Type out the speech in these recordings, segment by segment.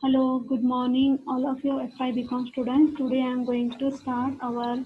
Hello, good morning, all of you FI BCom students. Today I am going to start our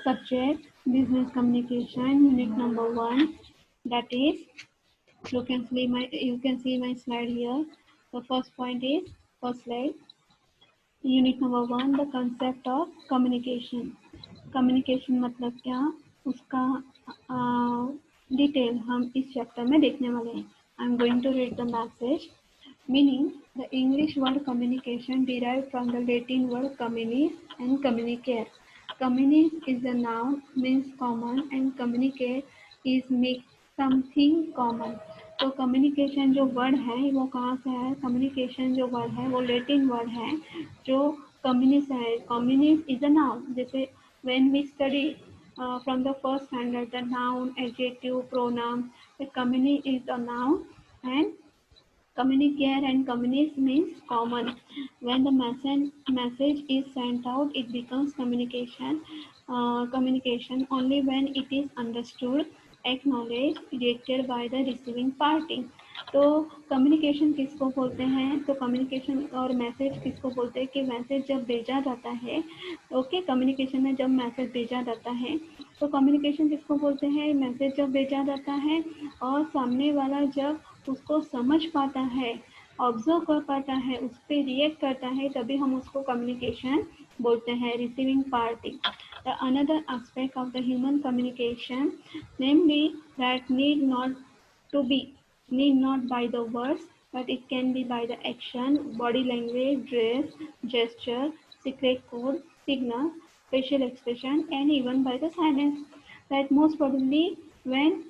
subject Business Communication, Unit number 1. That is, you can see my slide here. The first point is first slide. Unit number 1, the concept of communication. Communication मतलब क्या, उसका detail हम इस chapter में देखने वाले हैं. I am going to read the message. Meaning, the English word communication derived from the Latin word communis and communicare. Communis is a noun, means common, and communicate is make something common. तो communication जो word है वो कहाँ से है? Communication जो word है वो लेटिन वर्ड है जो कम्युनिस है. Communis is a noun. जैसे when we study from the first standard, the noun, adjective, pronoun, the communi is a noun and communicare and communis means common. When the message is sent out, it becomes communication. Communication only when it is understood, acknowledged, rejected by the receiving party. तो communication किसको बोलते हैं? तो communication और message किसको बोलते हैं? कि मैसेज जब भेजा जाता है, ओके, कम्युनिकेशन में जब मैसेज भेजा जाता है तो कम्युनिकेशन किसको बोलते हैं? मैसेज जब भेजा जाता है और सामने वाला जब उसको समझ पाता है, ऑब्जर्व कर पाता है, उस पर रिएक्ट करता है, तभी हम उसको कम्युनिकेशन बोलते हैं. Receiving party. The another aspect of the human communication, namely that need not by the words, but it can be by the action, body language, dress, gesture, secret code, signal, facial expression, and even by the silence. That most probably when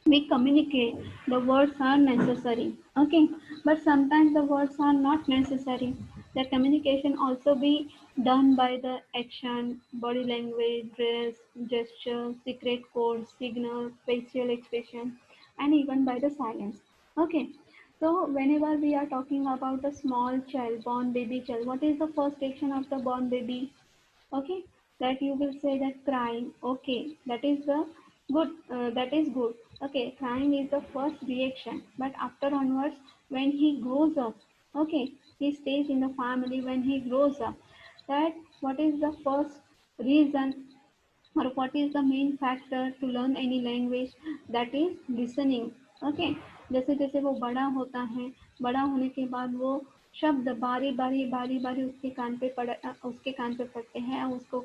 we communicate, the words are necessary, okay, but sometimes the words are not necessary. The communication also be done by the action, body language, dress, gesture, secret code, signal, facial expression, and even by the silence, okay. So whenever we are talking about a small child, born baby child, what is the first action of the born baby? Okay, that you will say that crying, okay, that is the good, okay, crying is the first reaction, but after onwards when he grows up, okay, he stays in the family. When he grows up, that what is the first reason or what is the main factor to learn any language? That is listening, okay. जैसे जैसे वो बड़ा होता है, बड़ा होने के बाद वो शब्द बारी बारी उसके कान पे पड़ते हैं, उसको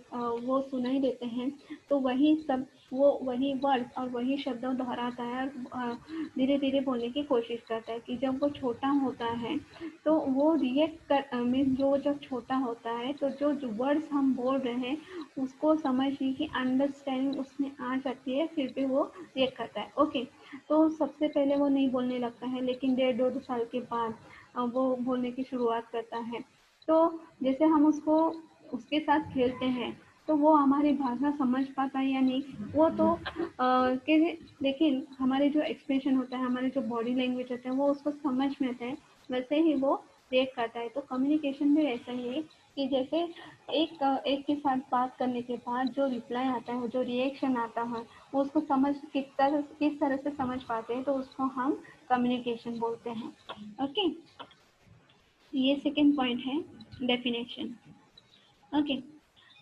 वो सुनाई देते हैं, तो वही सब, वो वही वर्ड और वही शब्द दोहराता है और धीरे धीरे बोलने की कोशिश करता है. कि जब वो छोटा होता है तो वो रिएक्ट कर मीन्स जो जब छोटा होता है तो जो वर्ड्स हम बोल रहे हैं उसको समझने की अंडरस्टैंडिंग उसमें आ जाती है, फिर भी वो रिएक्ट करता है, ओके. तो सबसे पहले वो नहीं बोलने लगता है, लेकिन 1.5-2 साल के बाद वो बोलने की शुरुआत करता है. तो जैसे हम उसको उसके साथ खेलते हैं तो वो हमारी भाषा समझ पाता है या नहीं, वो तो लेकिन हमारे जो एक्सप्रेशन होता है, हमारे जो बॉडी लैंग्वेज होता है, वो उसको समझ में आता है, वैसे ही वो रिएक्ट करता है. तो कम्युनिकेशन भी ऐसा ही है कि जैसे एक के साथ बात करने के बाद जो रिप्लाई आता है, जो रिएक्शन आता है, वो उसको किस तरह से समझ पाते हैं, तो उसको हम कम्युनिकेशन बोलते हैं, ओके. ये सेकेंड पॉइंट है, definition, okay.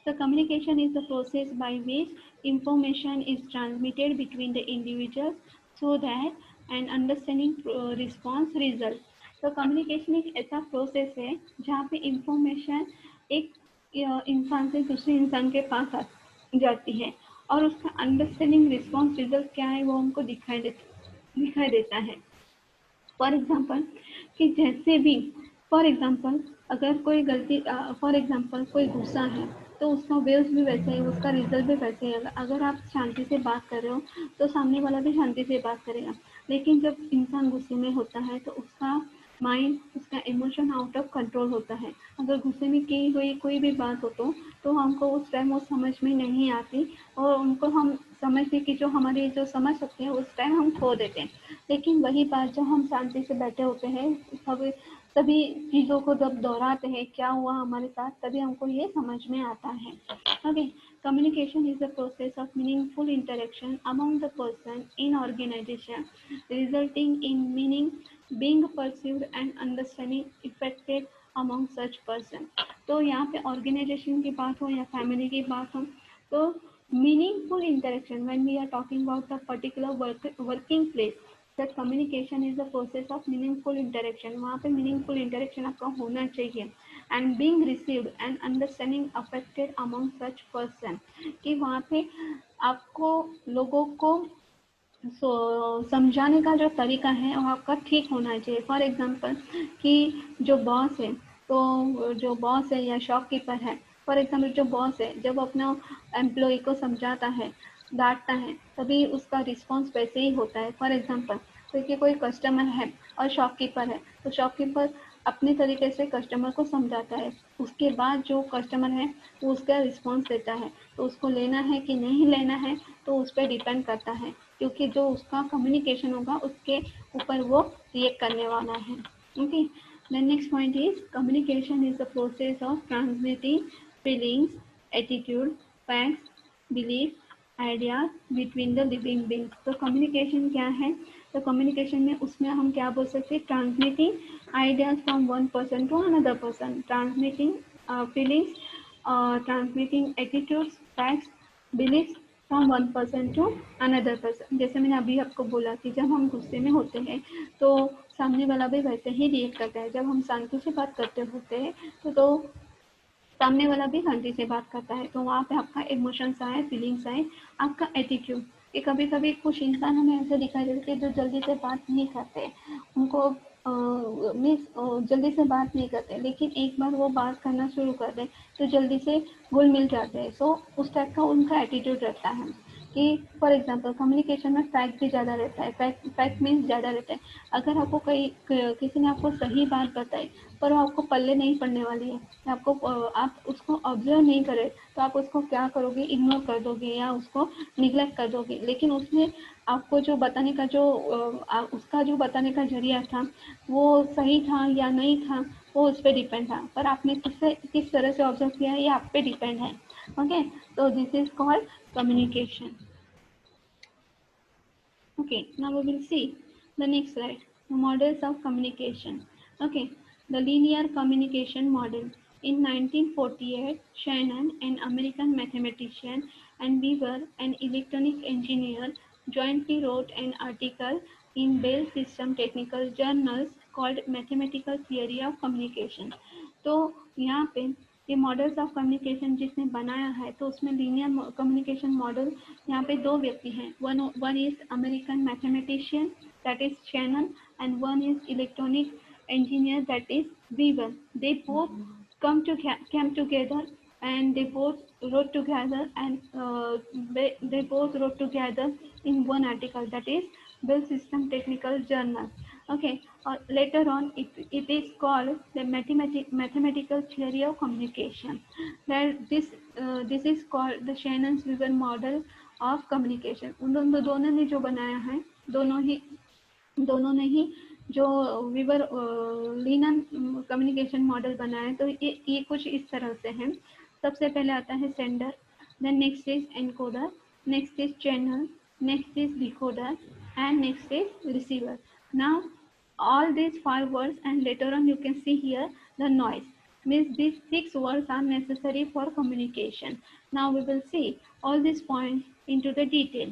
So communication is the process by which information is transmitted between the individuals so that an understanding response result. तो कम्युनिकेशन एक ऐसा प्रोसेस है जहाँ पे इंफॉर्मेशन एक इंसान से दूसरे इंसान के पास जाती है और उसका अंडरस्टैंडिंग रिस्पॉन्स रिजल्ट क्या है वो हमको दिखाई देता है. फॉर एग्जाम्पल कि जैसे भी, फॉर एग्जाम्पल अगर कोई गलती, फॉर एग्जाम्पल कोई गुस्सा है तो उसका वेव्स भी वैसे ही, उसका रिजल्ट भी वैसे ही. अगर आप शांति से बात कर रहे हो तो सामने वाला भी शांति से बात करेगा, लेकिन जब इंसान गुस्से में होता है तो उसका माइंड, उसका इमोशन आउट ऑफ कंट्रोल होता है. अगर गुस्से में की हुई कोई भी बात हो तो हमको उस टाइम वो समझ में नहीं आती और उनको हम समझने की जो हमारी जो समझ सकते हैं उस टाइम हम खो देते हैं. लेकिन वही बात जब हम शांति से बैठे होते हैं, सभी चीज़ों को जब दोहराते हैं क्या हुआ हमारे साथ, तभी हमको ये समझ में आता है, okay. Communication is the process of meaningful interaction among the person in organization, resulting in meaning being perceived and understanding affected among such person. तो यहाँ पे ऑर्गेनाइजेशन की बात हो या फैमिली की बात हो, तो meaningful interaction when we are talking about the particular working place, that communication is the process of meaningful interaction. वहाँ पे मीनिंगफुल इंटरेक्शन आपका होना चाहिए. And being received and understanding affected among such person, कि वहाँ पे आपको लोगों को समझाने का जो तरीका है वो आपका ठीक होना चाहिए. फॉर एग्जांपल कि जो बॉस है, तो जो बॉस है या शॉपकीपर है, फॉर एग्जांपल जो बॉस है जब अपना एम्प्लॉय को समझाता है, डांटता है, तभी उसका रिस्पॉन्स वैसे ही होता है. फॉर एग्जांपल देखिए कोई कस्टमर है और शॉपकीपर है, तो शॉपकीपर अपने तरीके से कस्टमर को समझाता है, उसके बाद जो कस्टमर है वो उसका रिस्पॉन्स देता है, तो उसको लेना है कि नहीं लेना है तो उस पर डिपेंड करता है, क्योंकि जो उसका कम्युनिकेशन होगा उसके ऊपर वो रिएक्ट करने वाला है. Okay, the next point is communication is the process of transmitting feelings, attitude, facts, beliefs, ideas between the living beings. तो communication क्या है? तो communication में उसमें हम क्या बोल सकते हैं? Transmitting ideas from one person to another person, transmitting feelings, transmitting attitudes, facts, beliefs from one person to another person. जैसे मैंने अभी आपको बोला कि जब हम गुस्से में होते हैं तो सामने वाला भी वैसे ही रिएक्ट करता है. जब हम शांति से बात करते होते हैं तो सामने वाला भी शांति से बात करता है. तो वहाँ पे आपका इमोशंस आए, फीलिंग्स आए, आपका एटीट्यूड. कि कभी कभी कुछ इंसान हमें ऐसे दिखाई देते हैं जो जल्दी से बात नहीं करते, उनको मीन्स जल्दी से बात नहीं करते, लेकिन एक बार वो बात करना शुरू कर दें तो जल्दी से घुल मिल जाते हैं. सो उस टाइप का उनका एटीट्यूड रहता है. कि फॉर एग्जांपल कम्युनिकेशन में फैक्ट भी ज़्यादा रहता है. फैक्ट मीन्स ज़्यादा रहता है. अगर आपको किसी ने आपको सही बात बताई पर वो आपको पल्ले नहीं पड़ने वाली है, आपको आप उसको ऑब्जर्व नहीं करे, तो आप उसको क्या करोगे? इग्नोर कर दोगे या उसको निगलेक्ट कर दोगे. लेकिन उसने आपको जो बताने का उसका जो बताने का जरिया था वो सही था या नहीं था, वो उस पर डिपेंड था. पर आपने किस तरह से ऑब्जर्व किया है ये आप पे डिपेंड है. Okay, so this is called communication. Okay, now we will see the next slide, the models of communication. Okay, the linear communication model. In 1948, Shannon, an American mathematician, and Weaver, an electronic engineer, jointly wrote an article in Bell System Technical Journals called Mathematical Theory of Communication. तो यहाँ पे ये models of communication जिसने बनाया है, तो उसमें linear communication model, यहाँ पे दो व्यक्ति हैं. One is American mathematician that is Shannon, and one is electronic engineer that is Weaver. They both came together and they both wrote together, and they both wrote together in one article, that is Bell System Technical Journal. Okay, later on it is called the mathematical theory of communication. That this is called the Shannon's Weaver model of communication. उन दोनों ने जो बनाया है, दोनों ने ही जो Weaver linen communication model बनाया. तो ये कुछ इस तरह से है. सबसे पहले आता है sender, then next is encoder, next is channel, next is decoder, and next is receiver. Now all these 5 words, and later on you can see here the noise, means these 6 words are necessary for communication. Now we will see all these points into the detail.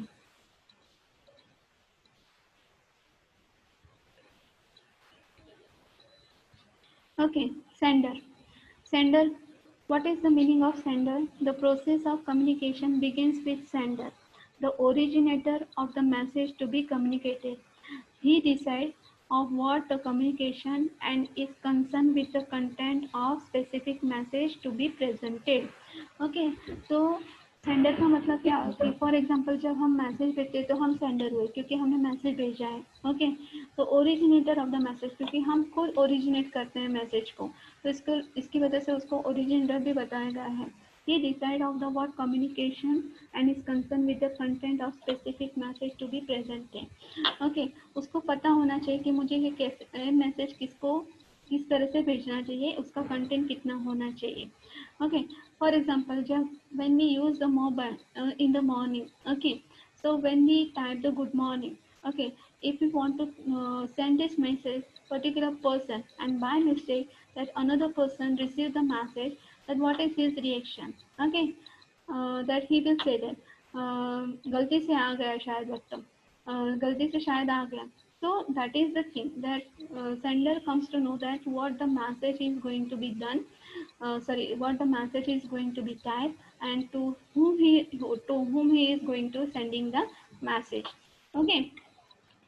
Okay, sender. Sender. What is the meaning of sender? The process of communication begins with sender, the originator of the message to be communicated. He decides of what the communication and is concerned with the content of specific message to be presented. Okay, so sender का मतलब क्या है कि for example जब हम message भेजते हैं तो हम सेंडर हुए क्योंकि हमने मैसेज भेजा है. ओके, तो ओरिजिनेटर ऑफ द मैसेज, क्योंकि हम खुद ओरिजिनेट करते हैं मैसेज को, तो इसकी वजह से उसको ओरिजिनेटर भी बताया गया है. He decide of the what communication and is concerned with the content of specific message to be presented. Okay, उसको पता होना चाहिए कि मुझे ये कैसे मैसेज किस तरह से भेजना चाहिए, उसका कंटेंट कितना होना चाहिए. Okay, for example, just when we use the mobile in the morning. Okay, so when we type the good morning, okay, if you want to send this message particular person and by mistake that another person receive the message, that what is his reaction? Okay, that he will say that गलती से आ गया शायद वक्त, गलती से शायद आ गया. So that is the thing that sender comes to know that what the message is going to be done, what the message is going to be typed, and to whom he is going to sending the message. Okay,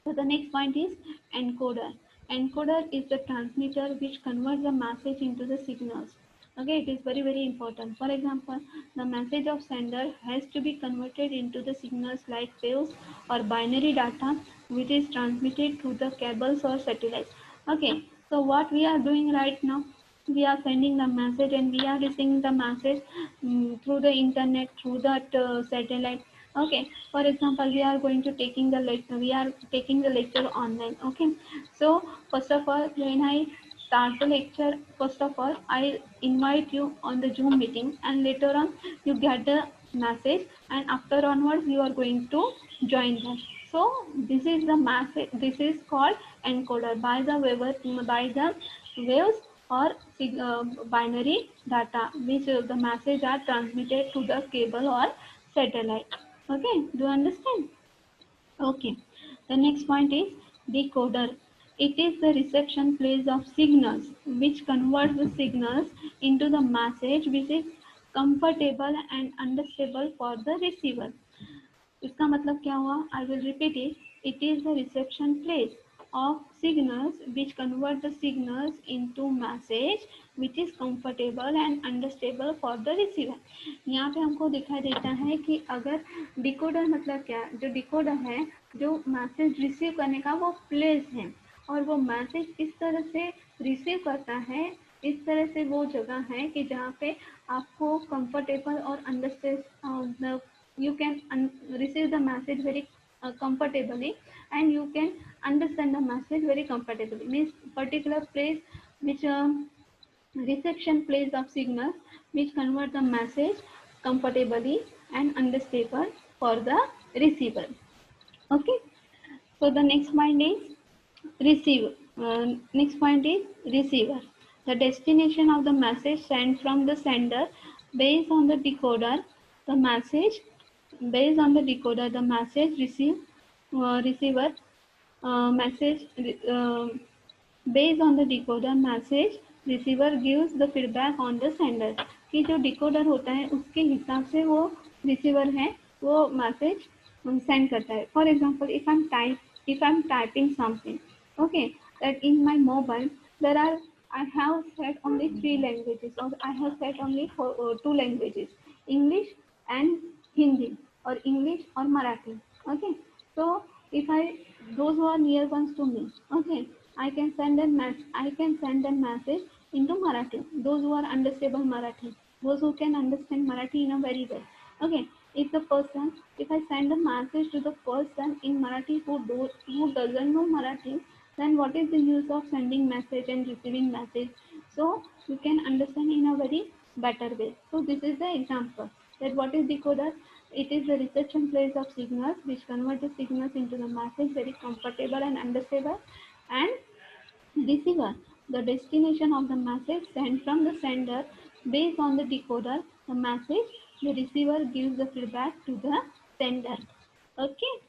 so the next point is encoder. Encoder is the transmitter which converts the message into the signals. Okay, it is very very important. For example, the message of sender has to be converted into the signals like waves or binary data, which is transmitted through the cables or satellites. Okay, so what we are doing right now, we are sending the message and we are receiving the message through the internet, through that satellite. Okay, for example, we are taking the lecture online. Okay, so first of all, when I start the lecture, first of all I invite you on the Zoom meeting, and later on you get the message, and after onwards you are going to join them. So this is the message, this is called encoder by the waves or binary data, which the message are transmitted to the cable or satellite. Okay, do you understand? Okay, the next point is decoder. It is the reception place of signals which converts the signals into the message which is comfortable and understandable for the receiver. इसका मतलब क्या हुआ? I will repeat it. It is the reception place of signals which convert the signals into message which is comfortable and understandable for the receiver. यहाँ पे हमको दिखाई देता है कि अगर डिकोडर मतलब क्या, जो डिकोडर है जो मैसेज रिसीव करने का वो प्लेस है, और वो मैसेज किस तरह से रिसीव करता है, इस तरह से वो जगह है कि जहाँ पे आपको कंफर्टेबल और understand, you can receive the message very comfortably, and you can understand the message very comfortably. Means particular place which reception place of signals which convert the message comfortably and understandable for the receiver. Okay, so the next point is receiver. Next point is receiver. The destination of the message sent from the sender based on the decoder. The message based on the decoder, the message receiver message based on the decoder message receiver gives the feedback on the sender. कि जो decoder होता है उसके हिसाब से वो receiver है वो मैसेज सेंड करता है. For example, if I'm typing something, okay, that in my mobile there are, I have set only three languages, or I have set only two languages, English and Hindi, or English or Marathi. Okay, so if I, those who are near ones to me, okay, I can send a message into Marathi. Those who are understandable Marathi, those who can understand Marathi in a very well. Okay, if I send a message to the person in Marathi who doesn't know Marathi, then what is the use of sending message and receiving message? So you can understand in a very better way. So this is the example that what is decoder. It is the reception place of signals which convert the signals into the message very comfortable and understandable. And receiver, the destination of the message sent from the sender based on the decoder, the message, the receiver gives the feedback to the sender. Okay.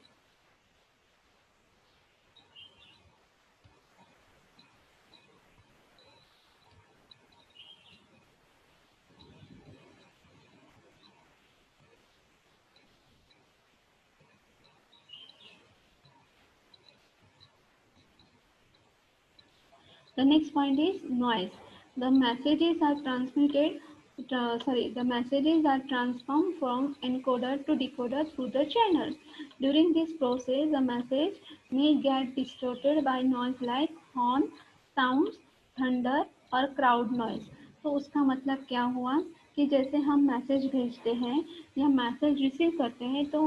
The next point is noise. The messages are the messages are transformed from encoder to decoder through the channel. During this process, the message may get distorted by noise like horn, sounds, thunder or crowd noise. तो उसका मतलब क्या हुआ कि जैसे हम message भेजते हैं या मैसेज रिसीव करते हैं तो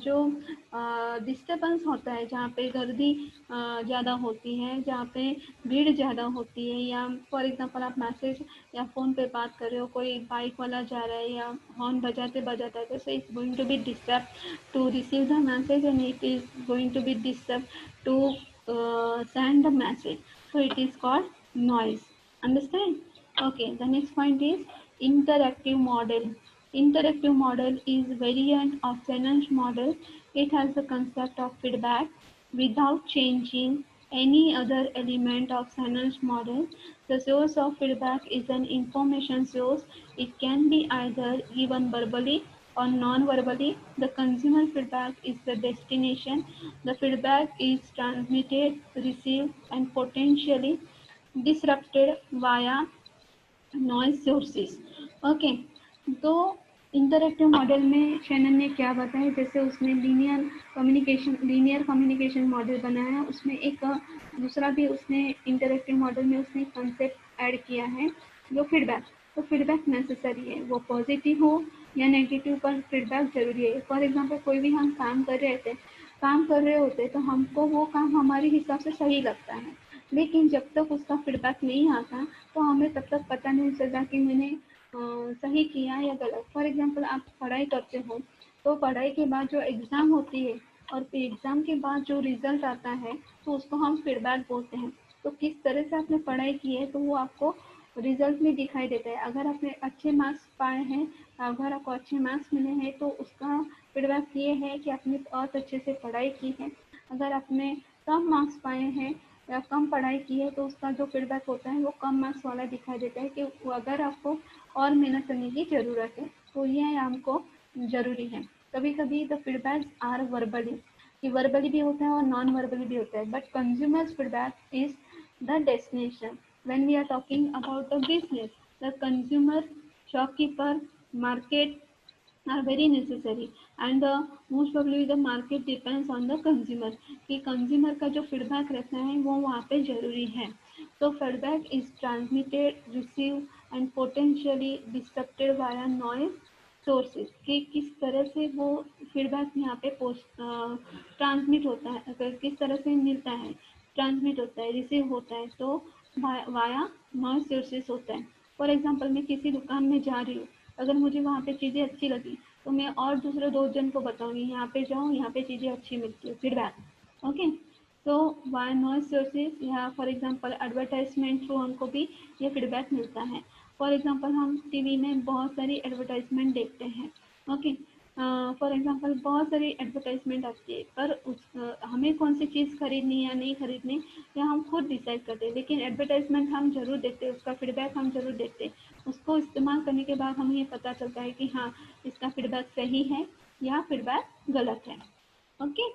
जो डिस्टर्बेंस होता है, जहाँ पे गर्दी ज़्यादा होती है, जहाँ पे भीड़ ज़्यादा होती है, या फॉर एग्जांपल आप मैसेज या फ़ोन पे बात कर रहे हो, कोई बाइक वाला जा रहा है या हॉर्न बजाते बजाते, तो so it's going to be disturb to receive the message and it is going to be disturb to send the message. So it is called noise. Understand? Okay, the next point is interactive model. Interactive model is variant of Shannon's model. It has the concept of feedback without changing any other element of Shannon's model. The source of feedback is an information source. It can be either given verbally or non-verbally. The consumer feedback is the destination. The feedback is transmitted, received, and potentially disrupted via noise sources. Okay, तो interactive model में Shannon ने क्या बताया, जैसे उसने linear communication model बनाया, उसमें एक दूसरा भी उसने इंटरैक्टिव मॉडल में उसने कंसेप्ट ऐड किया है, जो फीडबैक। तो फीडबैक नेसेसरी है, वो पॉजिटिव हो या नेगेटिव, पर फीडबैक जरूरी है। फॉर एग्जांपल कोई भी हम काम कर रहे होते तो हमको वो काम हमारे हिसाब से सही लगता है, लेकिन जब तक उसका फीडबैक नहीं आता तो हमें तब तक पता नहीं चलता कि मैंने सही किया या गलत। फॉर एग्जांपल आप पढ़ाई करते हो, तो पढ़ाई के बाद जो एग्ज़ाम होती है और फिर एग्ज़ाम के बाद जो रिज़ल्ट आता है, तो उसको हम फीडबैक बोलते हैं। तो किस तरह से आपने पढ़ाई की है, तो वो आपको रिज़ल्ट में दिखाई देता है। अगर आपने अच्छे मार्क्स पाए हैं, अगर आपको अच्छे मार्क्स मिले हैं, तो उसका फीडबैक ये है कि आपने बहुत अच्छे से पढ़ाई की है। अगर आपने कम मार्क्स पाए हैं या कम पढ़ाई की है, तो उसका जो फीडबैक होता है वो कम मार्क्स वाला दिखाई देता है, कि अगर आपको और मेहनत करने की ज़रूरत है, तो ये हमको ज़रूरी है। कभी कभी द फीडबैक आर वर्बली, कि वर्बली भी होता है और नॉन वर्बली भी होता है, but consumers feedback is the destination. When we are talking about the business, the consumer, shopkeeper, market are very necessary, and the most probably the market depends on the consumer, कि consumer का जो feedback रहता है वो वहाँ पे ज़रूरी है। तो feedback is transmitted, receive and potentially disrupted via noise sources, कि किस तरह से वो फीडबैक यहाँ पे ट्रांसमिट होता है, अगर किस तरह से मिलता है, ट्रांसमिट होता है, रिसीव होता है, तो वाया नॉइज सोर्सेज होता है। फॉर एग्जाम्पल मैं किसी दुकान में जा रही हूँ, अगर मुझे वहाँ पे चीज़ें अच्छी लगी तो मैं और दूसरे 2 जन को बताऊँगी यहाँ पे जाओ, यहाँ पे चीज़ें अच्छी मिलती है, फीडबैक। ओके, तो वाया नॉइज सोर्सेज, या फॉर एग्जांपल एडवर्टाइजमेंट थ्रू हमको भी ये फीडबैक मिलता है। फॉर एग्जांपल हम टीवी में बहुत सारी एडवर्टाइजमेंट देखते हैं। ओके, फॉर एग्जांपल बहुत सारी एडवर्टाइजमेंट आती है, पर हमें कौन सी चीज़ खरीदनी या नहीं खरीदनी, या हम खुद डिसाइड करते हैं, लेकिन एडवर्टाइजमेंट हम जरूर देखते हैं, उसका फीडबैक हम जरूर देखते हैं। उसको इस्तेमाल करने के बाद हमें ये पता चलता है कि हाँ, इसका फीडबैक सही है या फीडबैक गलत है। ओके,